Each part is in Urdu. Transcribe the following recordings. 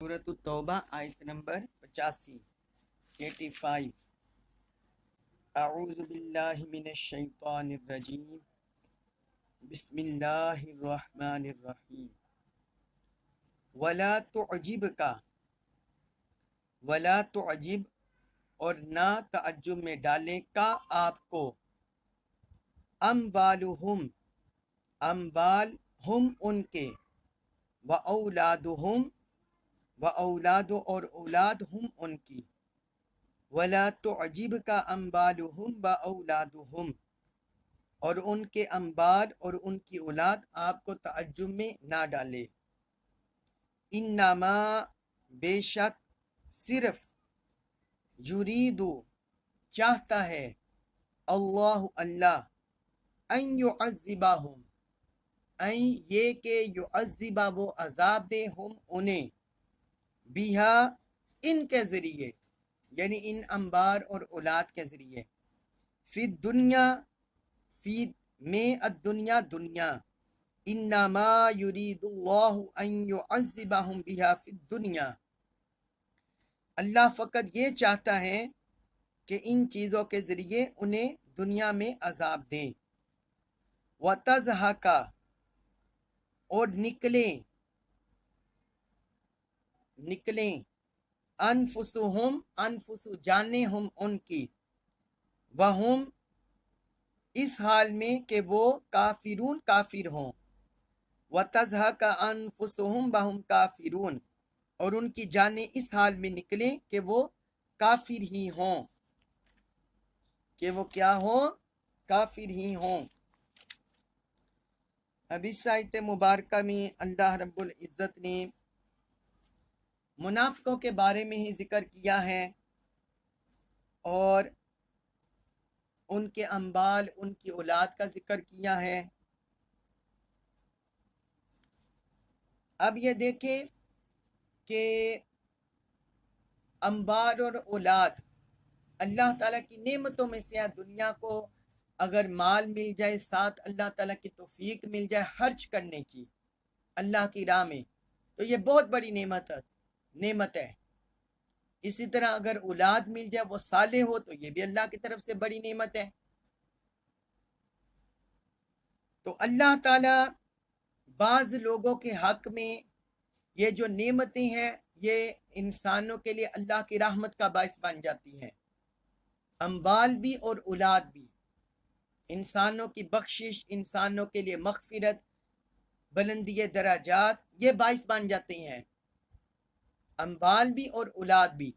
سورۃ التوبہ آیت نمبر 85 اعوذ باللہ من الشیطان الرجیم بسم اللہ الرحمن الرحیم ولا تعجب اور نہ تعجب میں ڈالے کا آپ کو اموالہم ان کے اولاد اور اولاد ہم ان کی ولا تعجب کا اموالہم اولادہم اور ان کے اموال اور ان کی اولاد آپ کو تعجب میں نہ ڈالے انما بے شک صرف یریدو چاہتا ہے اللہ ان یعذبہم یہ کہ یعذبہ وہ عذاب دے ہم انہیں بیہا ان کے ذریعے یعنی ان انبار اور اولاد کے ذریعے فی الدنیا دنیا انما یرید اللہ ان یعذبہم بیہا فی الدنیا اللہ فقط یہ چاہتا ہے کہ ان چیزوں کے ذریعے انہیں دنیا میں عذاب دے وَتَزْهَقَ اور نکلیں انفس جانے ہم ان کی وہم اس حال میں کہ وہ کافر ہوں وَتَزْهَقَ أَنفُسُهُمْ وَهُمْ کافرون اور ان کی جانیں اس حال میں نکلیں کہ وہ کافر ہی ہوں کافر ہی ہوں اب اس آیت مبارکہ میں اللہ رب العزت نے منافقوں کے بارے میں ہی ذکر کیا ہے اور ان کے اموال ان کی اولاد کا ذکر کیا ہے۔ اب یہ دیکھیں کہ اموال اور اولاد اللہ تعالیٰ کی نعمتوں میں سے دنیا کو اگر مال مل جائے ساتھ اللہ تعالیٰ کی توفیق مل جائے خرچ کرنے کی اللہ کی راہ میں تو یہ بہت بڑی نعمت ہے۔ اسی طرح اگر اولاد مل جائے وہ صالح ہو تو یہ بھی اللہ کی طرف سے بڑی نعمت ہے۔ تو اللہ تعالیٰ بعض لوگوں کے حق میں یہ جو نعمتیں ہیں یہ انسانوں کے لیے اللہ کی رحمت کا باعث بن جاتی ہیں، اموال بھی اور اولاد بھی انسانوں کی بخشش، انسانوں کے لیے مغفرت، بلندی درجات یہ باعث بن جاتے ہیں، اموال بھی اور اولاد بھی۔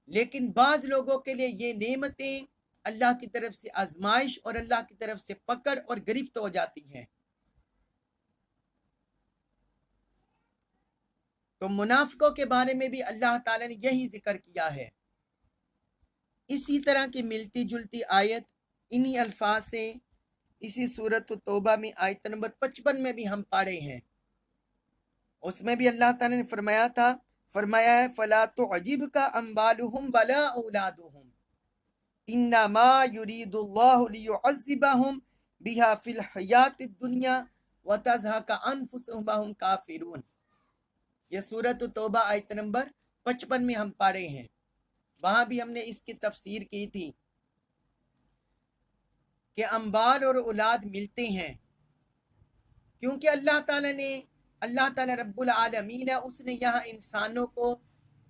لیکن بعض لوگوں کے لیے یہ نعمتیں اللہ کی طرف سے آزمائش اور اللہ کی طرف سے پکڑ اور گرفت ہو جاتی ہیں۔ تو منافقوں کے بارے میں بھی اللہ تعالیٰ نے یہی ذکر کیا ہے۔ اسی طرح کی ملتی جلتی آیت انہی الفاظ سے اسی سورۃ التوبہ میں آیت نمبر 55 میں بھی ہم پڑھے ہیں۔ اس میں بھی اللہ تعالیٰ نے فرمایا ہے فَلَا تُعْجِبْكَ أَمْوَالُهُمْ وَلَا أَوْلَادُهُمْ إِنَّمَا يُرِيدُ اللَّهُ لِيُعَذِّبَهُمْ بِهَا فِي الْحَيَاةِ الدُّنْيَا وَتَزْهَقَ أَنفُسُهُمْ وَهُمْ كَافِرُونَ۔ یہ سورۃ التوبہ آیت نمبر 55 میں ہم پڑھے ہیں، وہاں بھی ہم نے اس کی تفسیر کی تھی کہ اموال اور اولاد ملتے ہیں کیونکہ اللہ تعالیٰ رب العالمین ہے، اس نے یہاں انسانوں کو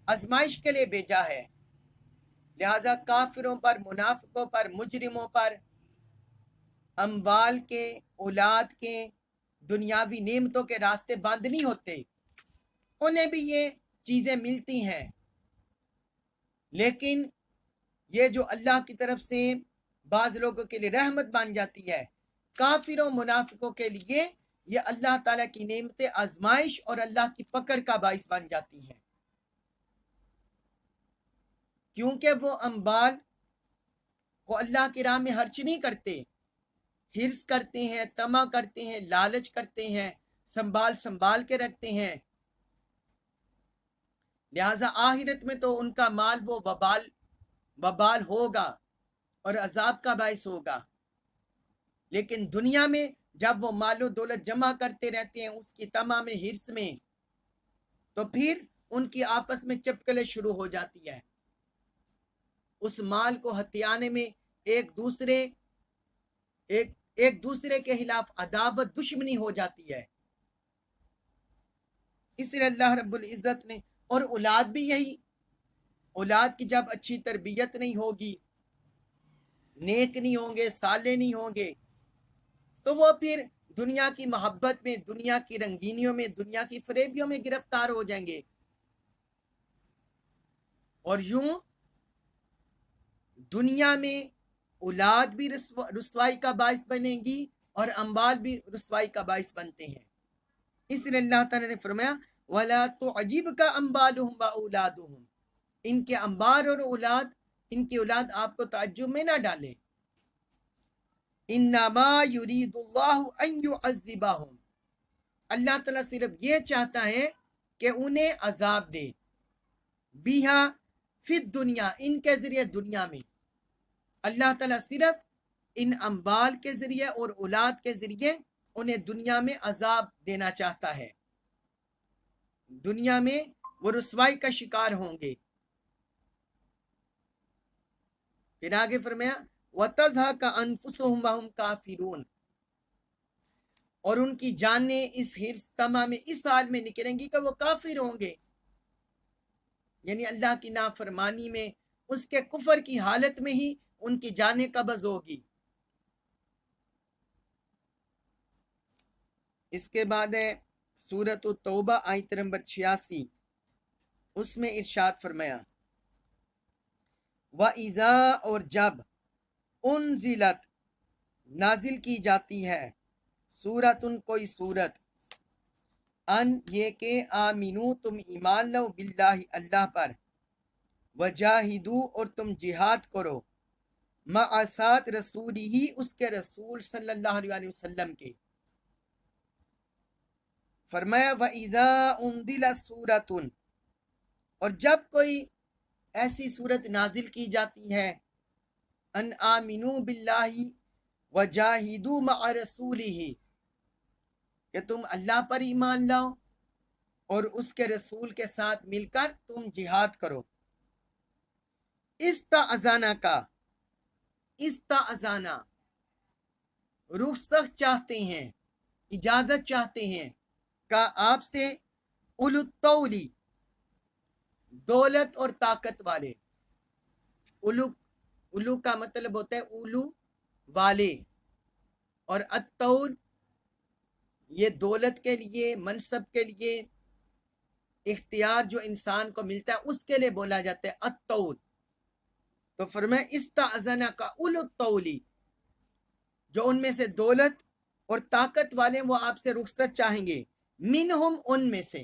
آزمائش کے لیے بھیجا ہے، لہذا کافروں پر، منافقوں پر، مجرموں پر اموال کے، اولاد کے، دنیاوی نعمتوں کے راستے بند نہیں ہوتے، انہیں بھی یہ چیزیں ملتی ہیں، لیکن یہ جو اللہ کی طرف سے بعض لوگوں کے لیے رحمت بن جاتی ہے، کافروں منافقوں کے لیے یہ اللہ تعالیٰ کی نعمت آزمائش اور اللہ کی پکڑ کا باعث بن جاتی ہیں، کیونکہ وہ اموال کو اللہ کی راہ میں خرچ نہیں کرتے، حرص کرتے ہیں، طمع کرتے ہیں، لالچ کرتے ہیں، سنبھال کے رکھتے ہیں، لہذا آخرت میں تو ان کا مال وہ وبال ہوگا اور عذاب کا باعث ہوگا، لیکن دنیا میں جب وہ مال و دولت جمع کرتے رہتے ہیں اس کی طمع میں، حرص میں، تو پھر ان کی آپس میں چپکلیں شروع ہو جاتی ہیں، اس مال کو ہتھیانے میں ایک دوسرے کے خلاف عداوت دشمنی ہو جاتی ہے۔ اس لیے اللہ رب العزت نے، اور اولاد بھی یہی، اولاد کی جب اچھی تربیت نہیں ہوگی، نیک نہیں ہوں گے، صالح نہیں ہوں گے، تو وہ پھر دنیا کی محبت میں، دنیا کی رنگینیوں میں، دنیا کی فریبیوں میں گرفتار ہو جائیں گے، اور یوں دنیا میں اولاد بھی رسوائی کا باعث بنے گی اور اموال بھی رسوائی کا باعث بنتے ہیں۔ اس لیے اللہ تعالیٰ نے فرمایا وَلَا تُعْجِبْكَ أَمْوَالُهُمْ وَأَوْلَادُهُمْ، ان کے انبار اور اولاد، ان کی اولاد آپ کو تعجب میں نہ ڈالے۔ إِنَّمَا يُرِيدُ اللَّهُ أَن يُعَذِّبَهُمْ، اللہ تعالیٰ صرف یہ چاہتا ہے کہ انہیں عذاب دے، بیہا فی الدنیا، ان کے ذریعے دنیا میں۔ اللہ تعالیٰ صرف ان انبال کے ذریعے اور اولاد کے ذریعے انہیں دنیا میں عذاب دینا چاہتا ہے، دنیا میں وہ رسوائی کا شکار ہوں گے۔ پھر آگے فرمایا وَتَزْهَقَ أَنفُسُهُمْ وَهُمْ كَافِرُونَ، اور ان کی جانیں اس حرص طمع میں اس حال میں نکلیں گی کہ وہ کافر ہوں گے، یعنی اللہ کی نافرمانی میں، اس کے کفر کی حالت میں ہی ان کی جانیں قبض ہوگی۔ اس کے بعد ہے سورۃ التوبہ آیت نمبر 86، اس میں ارشاد فرمایا وَإِذَا، اور جب انزلت، نازل کی جاتی ہے، سورتن، کوئی سورت، ان یہ کہ آمینو، تم ایمان لو، باللہ، اللہ پر، وجاہدو، اور تم جہاد کرو، مع ساتھ رسولی ہی، اس کے رسول صلی اللہ علیہ وسلم کے۔ فرمایا وَإِذَا أُنزِلَتْ سُورَةٌ، اور جب کوئی ایسی صورت نازل کی جاتی ہے، ان آمنو باللہ وجاہدو مع رسولہ، کہ تم اللہ پر ایمان لاؤ اور اس کے رسول کے ساتھ مل کر تم جہاد کرو۔ استعذانہ کا، استعذانہ، رخصت چاہتے ہیں، اجازت چاہتے ہیں کا آپ سے، اولو الطول، دولت اور طاقت والے، اولو کا مطلب ہوتا ہے اولو، والے، اور الطول یہ دولت کے لیے، منصب کے لیے، اختیار جو انسان کو ملتا ہے اس کے لیے بولا جاتا ہے الطول۔ تو فرمایا استعذنہ کا اولو الطول، جو ان میں سے دولت اور طاقت والے، وہ آپ سے رخصت چاہیں گے، منہم، ان میں سے،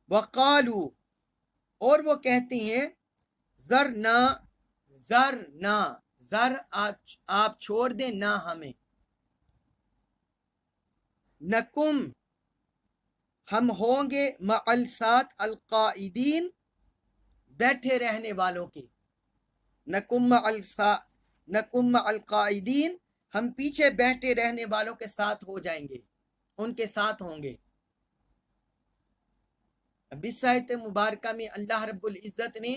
وقالو، اور وہ کہتے ہیں ذرنا، ذرنا، ذر آپ چھوڑ دیں نہ ہمیں، نکم، ہم ہوں گے، مع السات القائدین، بیٹھے رہنے والوں کے، نکم مع القائدین، ہم پیچھے بیٹھے رہنے والوں کے ساتھ ہو جائیں گے، ان کے ساتھ ہوں گے۔ اب اس آیت مبارکہ میں اللہ رب العزت نے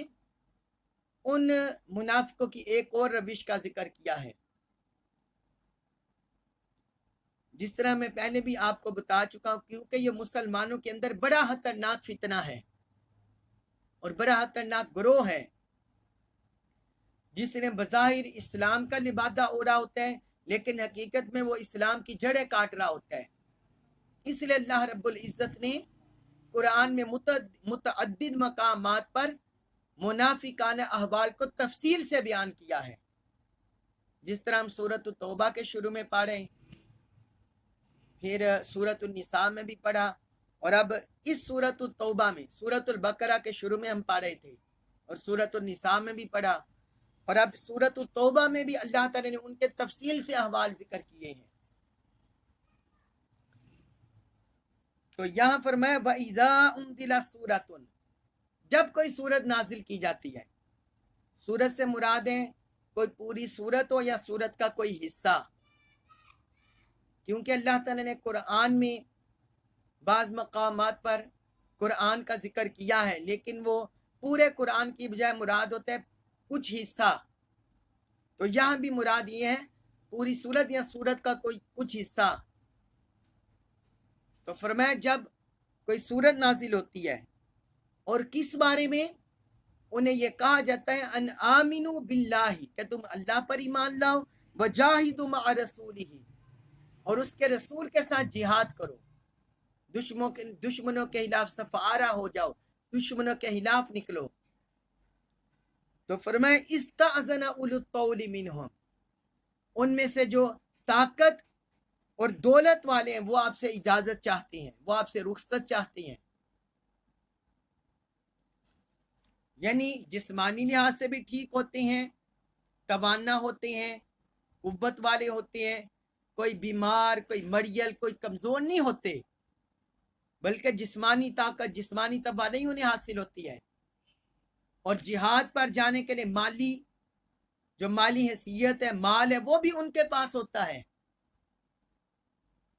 ان منافقوں کی ایک اور روش کا ذکر کیا ہے۔ جس طرح میں پہلے بھی آپ کو بتا چکا ہوں، کیونکہ یہ مسلمانوں کے اندر بڑا خطرناک فتنہ ہے اور بڑا خطرناک گروہ ہے، جس نے بظاہر اسلام کا لبادہ اوڑھا ہوتا ہے، لیکن حقیقت میں وہ اسلام کی جڑیں کاٹ رہا ہوتا ہے۔ اس لیے اللہ رب العزت نے قرآن میں متعدد مقامات پر منافقانہ احوال کو تفصیل سے بیان کیا ہے، جس طرح ہم سورۃ التوبہ کے شروع میں پڑھے، پھر سورۃ النساء میں بھی پڑھا، اور اب اس سورۃ التوبہ میں، سورۃ البقرہ کے شروع میں ہم پڑھ رہے تھے، اور سورۃ النساء میں بھی پڑھا، اور اب سورۃ التوبہ میں بھی اللہ تعالی نے ان کے تفصیل سے احوال ذکر کیے ہیں۔ تو یہاں فرمایا وَإِذَا أُنزِلَتْ سُورَةٌ، جب کوئی سورت نازل کی جاتی ہے، سورت سے مراد ہے کوئی پوری سورت ہو یا سورت کا کوئی حصہ، کیونکہ اللہ تعالی نے قرآن میں بعض مقامات پر قرآن کا ذکر کیا ہے، لیکن وہ پورے قرآن کی بجائے مراد ہوتا ہے کچھ حصہ، تو یہاں بھی مراد یہ ہے پوری سورت یا سورت کا کوئی کچھ حصہ۔ تو فرمایا جب کوئی سورت نازل ہوتی ہے اور کس بارے میں، انہیں یہ کہا جاتا ہے ان آمنو باللہ، کہ تم اللہ پر ایمان لاؤ، وجاہدوا مع رسولہ، اور اس کے رسول کے ساتھ جہاد کرو، دشمنوں کے خلاف صف آرا ہو جاؤ، دشمنوں کے خلاف نکلو۔ تو فرمائے استأذن اولو الطول منہم، ان میں سے جو طاقت اور دولت والے ہیں وہ آپ سے اجازت چاہتے ہیں، وہ آپ سے رخصت چاہتے ہیں، یعنی جسمانی لحاظ سے بھی ٹھیک ہوتے ہیں، توانا ہوتے ہیں، قوت والے ہوتے ہیں، کوئی بیمار، کوئی مریل، کوئی کمزور نہیں ہوتے، بلکہ جسمانی طاقت، جسمانی توانائی انہیں حاصل ہوتی ہے، اور جہاد پر جانے کے لیے مالی حیثیت ہے، مال ہے، وہ بھی ان کے پاس ہوتا ہے،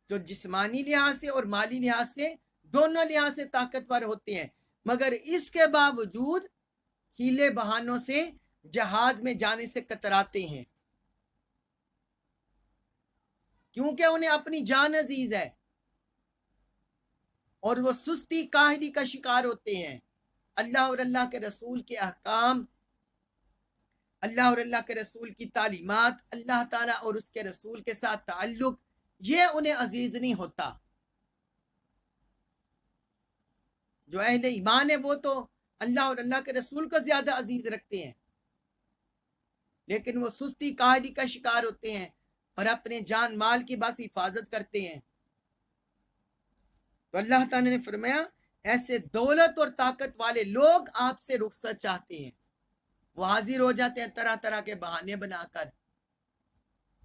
جو جسمانی لحاظ سے اور مالی لحاظ سے دونوں لحاظ سے طاقتور ہوتے ہیں، مگر اس کے باوجود ہیلے بہانوں سے جہاز میں جانے سے کتراتے ہیں، کیونکہ انہیں اپنی جان عزیز ہے اور وہ سستی کاہلی کا شکار ہوتے ہیں۔ اللہ اور اللہ کے رسول کے احکام، اللہ اور اللہ کے رسول کی تعلیمات، اللہ تعالیٰ اور اس کے رسول کے ساتھ تعلق، یہ انہیں عزیز نہیں ہوتا۔ جو اہل ایمان ہے وہ تو اللہ اور اللہ کے رسول کو زیادہ عزیز رکھتے ہیں، لیکن وہ سستی کاہلی کا شکار ہوتے ہیں اور اپنے جان مال کی بس حفاظت کرتے ہیں۔ تو اللہ تعالیٰ نے فرمایا ایسے دولت اور طاقت والے لوگ آپ سے رخصت چاہتے ہیں، وہ حاضر ہو جاتے ہیں طرح طرح کے بہانے بنا کر،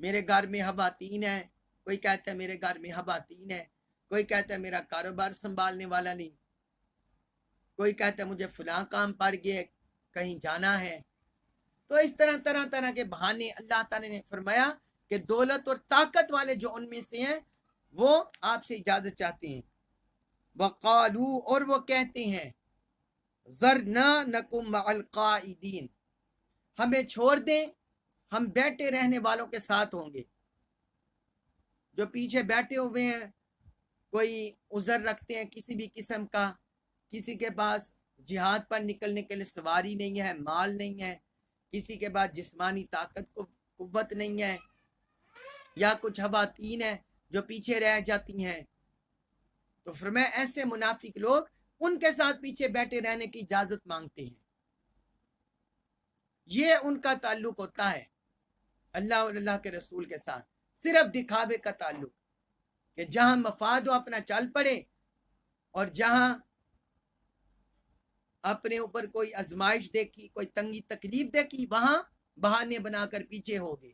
میرے گھر میں خواتین ہے، کوئی کہتا ہے میرے گھر میں خواتین ہے، کوئی کہتا ہے میرا کاروبار سنبھالنے والا نہیں، کوئی کہتا ہے مجھے فلاں کام پڑ گیا، کہیں جانا ہے۔ تو اس طرح طرح کے بہانے اللہ تعالیٰ نے فرمایا کہ دولت اور طاقت والے جو ان میں سے ہیں وہ آپ سے اجازت چاہتے ہیں۔ وقالو، اور وہ کہتے ہیں ذرنا نکم مع القاعدین، ہمیں چھوڑ دیں، ہم بیٹھے رہنے والوں کے ساتھ ہوں گے۔ جو پیچھے بیٹھے ہوئے ہیں، کوئی عذر رکھتے ہیں کسی بھی قسم کا، کسی کے پاس جہاد پر نکلنے کے لیے سواری نہیں ہے، مال نہیں ہے، کسی کے پاس جسمانی طاقت کو قوت نہیں ہے، یا کچھ خواتین ہیں جو پیچھے رہ جاتی ہیں، تو فرمایا ایسے منافق لوگ ان کے ساتھ پیچھے بیٹھے رہنے کی اجازت مانگتے ہیں۔ یہ ان کا تعلق ہوتا ہے اللہ اور اللہ کے رسول کے ساتھ، صرف دکھاوے کا تعلق، کہ جہاں مفاد ہو اپنا چل پڑے، اور جہاں اپنے اوپر کوئی آزمائش دیکھی، کوئی تنگی تکلیف دیکھی، وہاں بہانے بنا کر پیچھے ہو گئے۔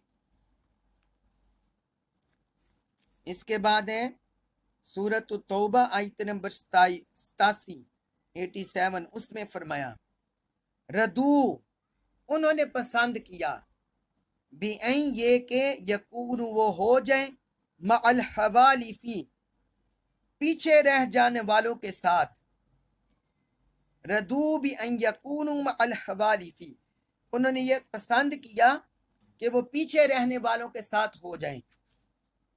اس کے بعد ہے سورۃ التوبہ آیت نمبر 87، اس میں فرمایا ردو، انہوں نے پسند کیا، بِأَن، یہ کہ یکون، وہ ہو جائیں، مع الحوالفی، پیچھے رہ جانے والوں کے ساتھ، ردو بِأَن یکونوا مع الحوالفی، انہوں نے یہ پسند کیا کہ وہ پیچھے رہنے والوں کے ساتھ ہو جائیں،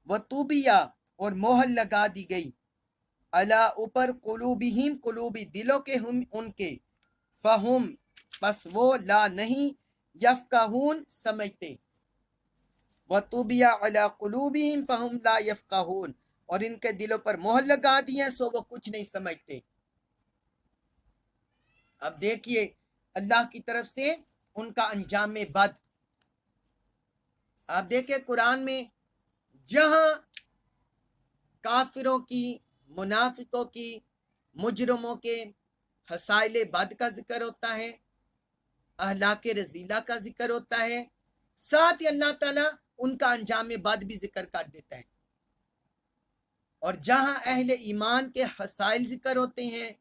وطوبیا، اور مہر لگا دی گئی، علی، اوپر، قلوبہم، قلوبی، دلوں کے، ہم ان کے، فہم، پس وہ، لا نہیں، یفقہون، سمجھتے، وطوبیا علی قلوبہم فہم لا یفقہون، اور ان کے دلوں پر مہر لگا دی ہے سو وہ کچھ نہیں سمجھتے۔ اب دیکھیے اللہ کی طرف سے ان کا انجام بد، آپ دیکھیں قرآن میں جہاں کافروں کی، منافقوں کی، مجرموں کے حسائل بد کا ذکر ہوتا ہے، اخلاق رذیلہ کا ذکر ہوتا ہے، ساتھ ہی اللہ تعالیٰ ان کا انجام بد بھی ذکر کر دیتا ہے، اور جہاں اہل ایمان کے حسائل ذکر ہوتے ہیں،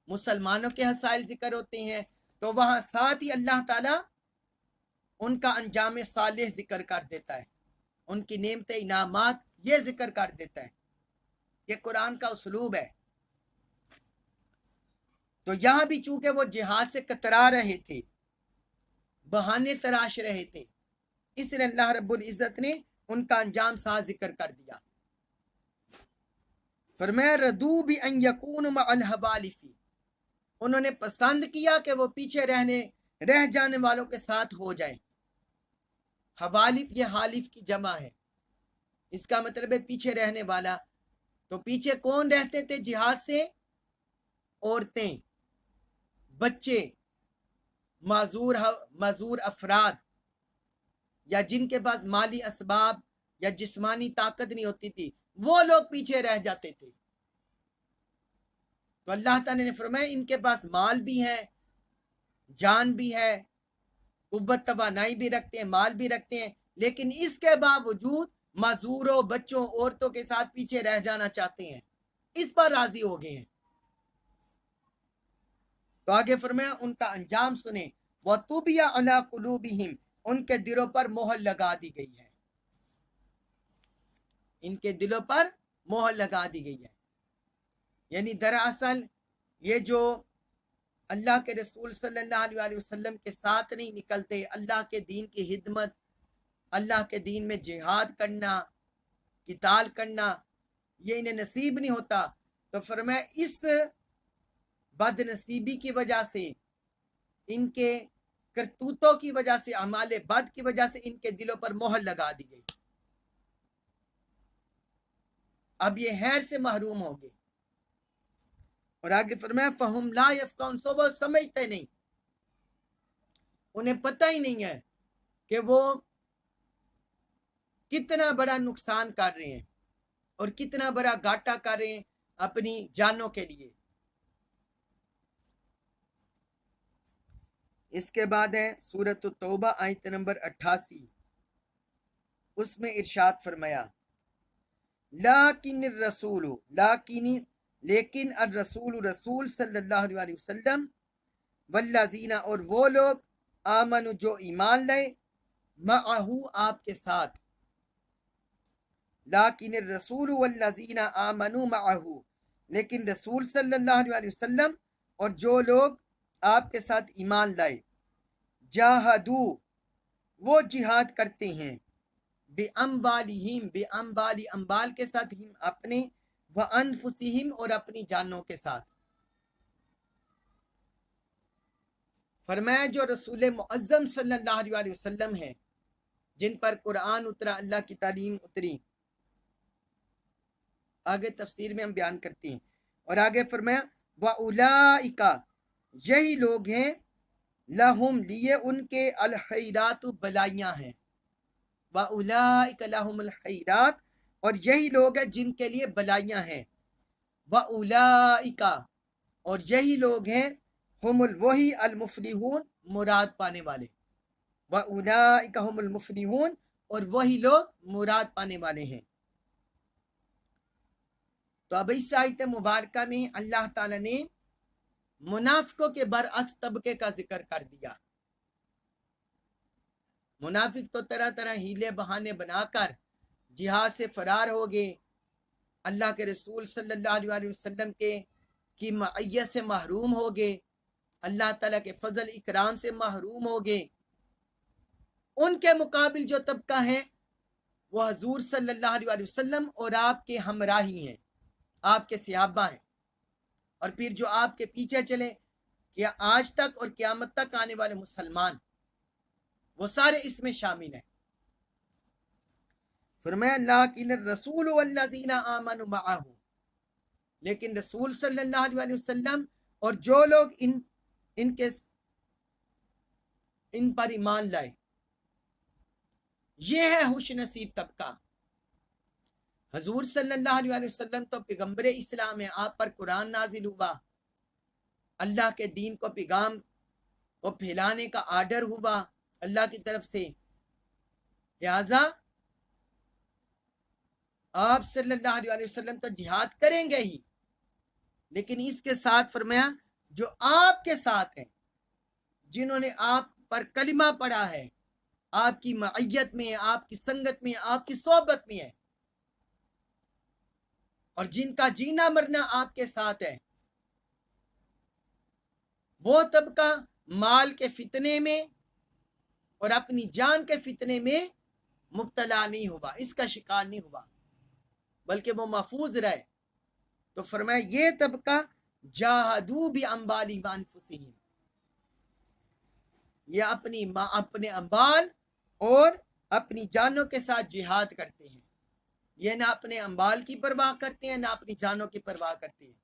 مسلمانوں کے حسائل ذکر ہوتے ہیں، تو وہاں ساتھ ہی اللہ تعالیٰ ان کا انجام صالح ذکر کر دیتا ہے، ان کی نعمت انعامات یہ ذکر کر دیتا ہے۔ یہ قرآن کا اسلوب ہے۔ تو یہاں بھی چونکہ وہ جہاد سے کترا رہے تھے، بہانے تراش رہے تھے، اس لیے اللہ رب العزت نے ان کا انجام ساتھ ذکر کر دیا۔ فرمایا ردو بان یکونوا مع الحوالف، انہوں نے پسند کیا کہ وہ پیچھے رہ جانے والوں کے ساتھ ہو جائیں۔ حوالف یہ حالف کی جمع ہے، اس کا مطلب ہے پیچھے رہنے والا۔ تو پیچھے کون رہتے تھے جہاد سے؟ عورتیں، بچے، معذور افراد، یا جن کے پاس مالی اسباب یا جسمانی طاقت نہیں ہوتی تھی، وہ لوگ پیچھے رہ جاتے تھے۔ تو اللہ تعالیٰ نے فرمایا ان کے پاس مال بھی ہے، جان بھی ہے، قوت توانائی بھی رکھتے ہیں، مال بھی رکھتے ہیں، لیکن اس کے باوجود معذوروں، بچوں، عورتوں کے ساتھ پیچھے رہ جانا چاہتے ہیں، اس پر راضی ہو گئے ہیں۔ تو آگے فرمایا ان کا انجام سنیں، وَطُبِعَ عَلَىٰ قُلُوبِهِمْ، ان کے دلوں پر مہر لگا دی گئی ہے، ان کے دلوں پر مہر لگا دی گئی ہے۔ یعنی دراصل یہ جو اللہ کے رسول صلی اللہ علیہ وسلم کے ساتھ نہیں نکلتے، اللہ کے دین کی خدمت، اللہ کے دین میں جہاد کرنا، قتال کرنا، یہ انہیں نصیب نہیں ہوتا، تو فرمایا اس بد نصیبی کی وجہ سے، ان کے کرتوتوں کی وجہ سے، اعمال بد کی وجہ سے ان کے دلوں پر مہر لگا دی گئی، اب یہ خیر سے محروم ہو گئے۔ اور آگے فرمایا فَهُمْ لَا يَفْقَهُونَ، سو وہ سمجھتے نہیں، انہیں پتہ ہی نہیں ہے کہ وہ کتنا بڑا نقصان کر رہے ہیں اور کتنا بڑا گھاٹا کر رہے ہیں اپنی جانوں کے لیے۔ اس کے بعد ہے سورۃ التوبہ آیت نمبر 88، اس میں ارشاد فرمایا لیکن الرسول، رسول صلی اللہ علیہ وسلم، والذین، اور وہ لوگ، آمنوا، جو ایمان لائے، معہو، آپ کے ساتھ، لیکن الرسول والذین آمنوا معہو، لیکن رسول صلی اللہ علیہ وسلم اور جو لوگ آپ کے ساتھ ایمان لائے، جاہدو، وہ جہاد کرتے ہیں، امبال کے ساتھ، ہم اپنے، وانفسہم، اور اپنی جانوں کے ساتھ۔ فرمایا جو رسول معظم صلی اللہ علیہ وسلم ہیں، جن پر قرآن اترا، اللہ کی تعلیم اتری، آگے تفسیر میں ہم بیان کرتے ہیں، اور آگے فرمایا وَأُولَئِکَ، یہی لوگ ہیں، لہم، لیے ان کے، الخیرات، بلائیاں ہیں، وَأُولَئِکَ لَهُمُ الْخَيْرَاتُ، اور یہی لوگ ہیں جن کے لیے بلائیاں ہیں، وَأُولَئِکَ، اور یہی لوگ ہیں، ہم وہی المفلحون، مراد پانے والے، وَأُولَئِکَ هُمُ الْمُفْلِحُونَ، اور وہی لوگ مراد پانے والے ہیں۔ تو اب اس آیت مبارکہ میں اللہ تعالیٰ نے منافقوں کے برعکس طبقے کا ذکر کر دیا۔ منافق تو طرح طرح ہیلے بہانے بنا کر جہاد سے فرار ہو گئے، اللہ کے رسول صلی اللہ علیہ وسلم کی معیت سے محروم ہو گئے، اللہ تعالیٰ کے فضل اکرام سے محروم ہو گئے۔ ان کے مقابل جو طبقہ ہے وہ حضور صلی اللہ علیہ وسلم اور آپ کے ہمراہی ہیں، آپ کے صحابہ ہیں، اور پھر جو آپ کے پیچھے چلے، کہ آج تک اور قیامت تک آنے والے مسلمان، وہ سارے اس میں شامل ہیں۔ فرمایا لیکن الرسول والذین آمنوا معہ، لیکن رسول صلی اللہ علیہ وسلم اور جو لوگ ان پر ایمان لائے، یہ ہے خوش نصیب طبقہ۔ حضور صلی اللہ علیہ وسلم تو پیغمبر اسلام ہے، آپ پر قرآن نازل ہوا، اللہ کے دین کو، پیغام کو پھیلانے کا آرڈر ہوا اللہ کی طرف سے، لہذا آپ صلی اللہ علیہ وسلم تو جہاد کریں گے ہی، لیکن اس کے ساتھ فرمایا جو آپ کے ساتھ ہیں، جنہوں نے آپ پر کلمہ پڑھا ہے، آپ کی معیت میں، آپ کی سنگت میں، آپ کی صحبت میں ہے، اور جن کا جینا مرنا آپ کے ساتھ ہے، وہ طبقہ مال کے فتنے میں اور اپنی جان کے فتنے میں مبتلا نہیں ہوا، اس کا شکار نہیں ہوا، بلکہ وہ محفوظ رہے۔ تو فرمایا یہ طبقہ جاہدوا باموالہم وانفسہم، یہ اپنے اموال اور اپنی جانوں کے ساتھ جہاد کرتے ہیں۔ یہ نہ اپنے اموال کی پرواہ کرتے ہیں، نہ اپنی جانوں کی پرواہ کرتے ہیں۔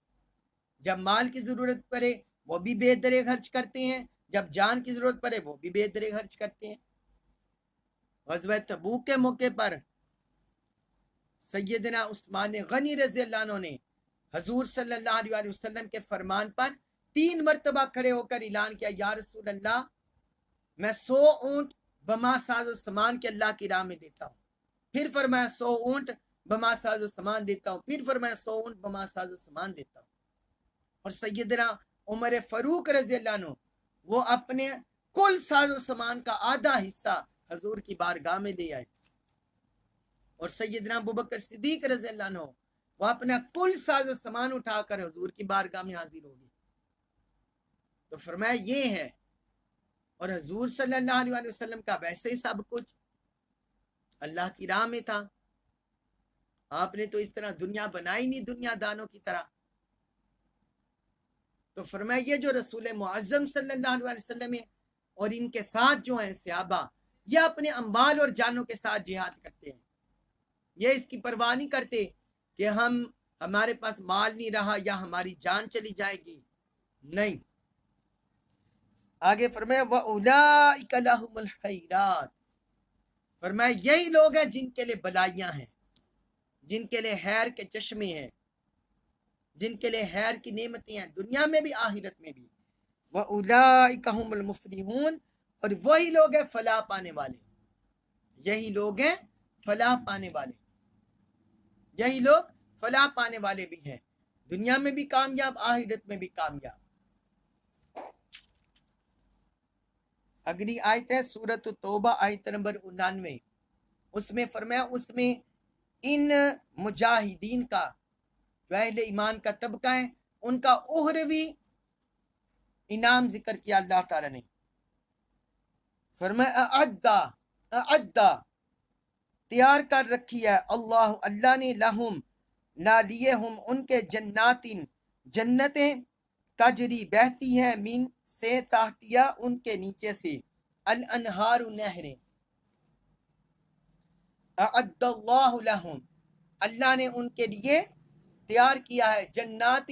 جب مال کی ضرورت پڑے وہ بھی بے درے خرچ کرتے ہیں، جب جان کی ضرورت پڑے وہ بھی بے درے خرچ کرتے ہیں۔ غزوہ تبوک کے موقع پر سیدنا عثمان غنی رضی اللہ عنہ نے حضور صلی اللہ علیہ وسلم کے فرمان پر 3 مرتبہ کھڑے ہو کر اعلان کیا، یا رسول اللہ میں 100 اونٹ بما ساز و سامان کے اللہ کی راہ میں دیتا ہوں۔ پھر فرمایا 100 اونٹ بما ساز و سامان دیتا ہوں، پھر فرمایا 100 اونٹ بما ساز و سامان دیتا ہوں۔ اور سیدنا عمر فاروق رضی اللہ عنہ وہ اپنے کل ساز و سامان کا آدھا حصہ حضور کی بارگاہ میں دے آئے، اور سیدنا ابوبکر صدیق رضی اللہ عنہ وہ اپنا کل ساز و سامان اٹھا کر حضور کی بارگاہ میں حاضر ہو گئے۔ تو فرمایا یہ ہے، اور حضور صلی اللہ علیہ وسلم کا ویسے ہی سب کچھ اللہ کی راہ میں تھا۔ آپ نے تو اس طرح دنیا بنائی نہیں دنیا دانوں کی طرح۔ تو فرمایا یہ جو رسول معظم صلی اللہ علیہ وسلم ہے اور ان کے ساتھ جو ہیں صحابہ، یہ اپنے اموال اور جانوں کے ساتھ جہاد کرتے ہیں۔ یہ اس کی پرواہ نہیں کرتے کہ ہمارے پاس مال نہیں رہا یا ہماری جان چلی جائے گی، نہیں۔ آگے فرمایا وَأُولَئِكَ لَهُمُ الْخَيْرَاتُ، فرمایا یہی لوگ ہیں جن کے لیے بلائیاں ہیں، جن کے لیے خیر کے چشمے ہیں، جن کے لیے خیر کی نعمتیں ہیں دنیا میں بھی آخرت میں بھی۔ وَأُولَئِكَ هُمُ الْمُفْلِحُونَ، اور وہی لوگ ہیں فلاح پانے والے، یہی لوگ ہیں فلاح پانے والے، یہی لوگ فلاح پانے والے بھی ہیں، دنیا میں بھی کامیاب آخرت میں بھی کامیاب۔ اگلی آیت ہے سورۃ توبہ آیت نمبر 99، اس میں فرمایا اس میں ان مجاہدین کا جو اہل ایمان کا طبقہ ہے ان کا اخروی انعام ذکر کیا اللہ تعالیٰ نے۔ فرمایا اعدہ تیار کر رکھی ہے اللہ نے لہم لا لیے ہم ان کے جنتیں تجری بہتی ہیں من سے تحتیہ ان کے نیچے سے الانہار نہریں، اعد اللہ لہم اللہ نے ان کے لیے تیار کیا ہے جنات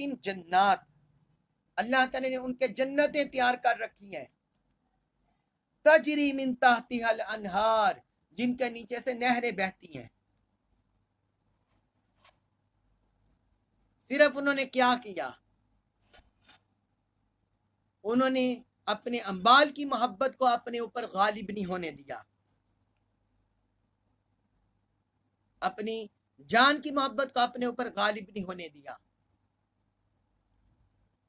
اللہ تعالی نے ان کے جنتیں تیار کر رکھی ہیں، تجری من تحتها الانہار جن کے نیچے سے نہریں بہتی ہیں۔ صرف انہوں نے کیا کیا؟ انہوں نے اپنے اموال کی محبت کو اپنے اوپر غالب نہیں ہونے دیا، اپنی جان کی محبت کو اپنے اوپر غالب نہیں ہونے دیا۔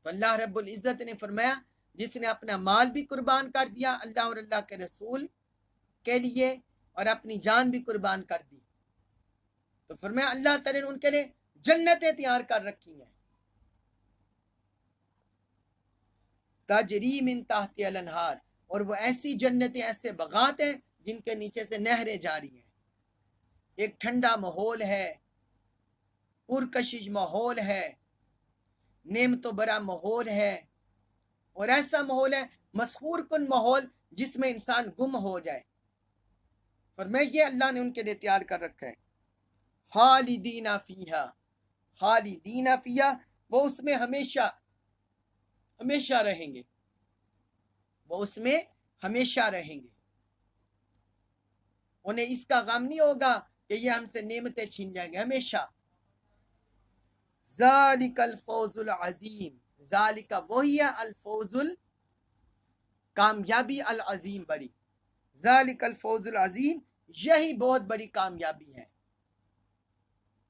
تو اللہ رب العزت نے فرمایا جس نے اپنا مال بھی قربان کر دیا اللہ اور اللہ کے رسول کے لیے اور اپنی جان بھی قربان کر دی، تو فرمایا اللہ تعالی نے ان کے لیے جنتیں تیار کر رکھی ہیں، تجری من تحت الانہار، اور وہ ایسی جنتیں ایسے باغات ہیں جن کے نیچے سے نہریں جاری ہیں، ایک ٹھنڈا ماحول ہے، پرکشش ماحول ہے، نعمت و برا ماحول ہے، اور ایسا ماحول ہے مسحور کن ماحول جس میں انسان گم ہو جائے۔ فرمایا یہ اللہ نے ان کے لیے تیار کر رکھا ہے، خالدین فیہا وہ اس میں ہمیشہ رہیں گے، وہ اس میں ہمیشہ رہیں گے، انہیں اس کا غم نہیں ہوگا کہ یہ ہم سے نعمتیں چھین جائیں گے ہمیشہ۔ ذالک الفوز العظیم، ذالک وہی ہے الفوز کامیابی العظیم بڑی، ذالک الفوز العظیم یہی بہت بڑی کامیابی ہے۔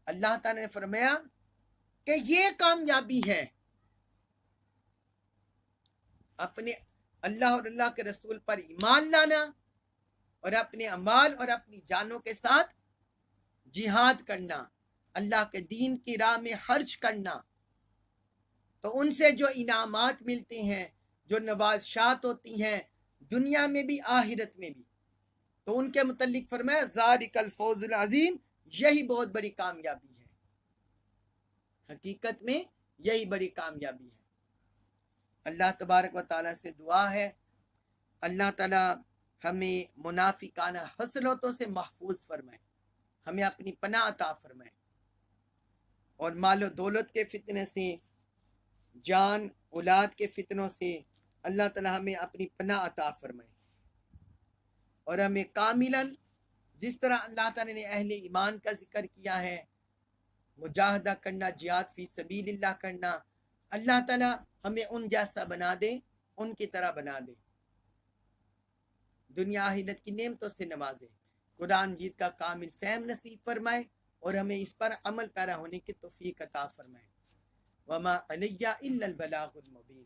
اللہ تعالیٰ نے فرمایا کہ یہ کامیابی ہے اپنے اللہ اور اللہ کے رسول پر ایمان لانا اور اپنے اموال اور اپنی جانوں کے ساتھ جہاد کرنا، اللہ کے دین کی راہ میں خرچ کرنا، تو ان سے جو انعامات ملتے ہیں جو نوازشات ہوتی ہیں دنیا میں بھی آخرت میں بھی، تو ان کے متعلق فرمایا ذالک الفوز العظیم، یہی بہت بڑی کامیابی ہے، حقیقت میں یہی بڑی کامیابی ہے۔ اللہ تبارک و تعالیٰ سے دعا ہے اللہ تعالیٰ ہمیں منافقانہ حسنتوں سے محفوظ فرمائے، ہمیں اپنی پناہ عطا فرمائے، اور مال و دولت کے فتنے سے، جان اولاد کے فتنوں سے اللہ تعالیٰ ہمیں اپنی پناہ عطا فرمائے، اور ہمیں کاملاً جس طرح اللہ تعالیٰ نے اہل ایمان کا ذکر کیا ہے، مجاہدہ کرنا، جہاد فی سبیل اللہ کرنا، اللہ تعالیٰ ہمیں ان جیسا بنا دے، ان کی طرح بنا دے، دنیا آخرت کی نعمتوں سے نوازے، قرآن مجید کا کامل فہم نصیب فرمائے، اور ہمیں اس پر عمل پیرا ہونے کی توفیق عطا فرمائے۔ وما علیہ الا البلاغ المبین۔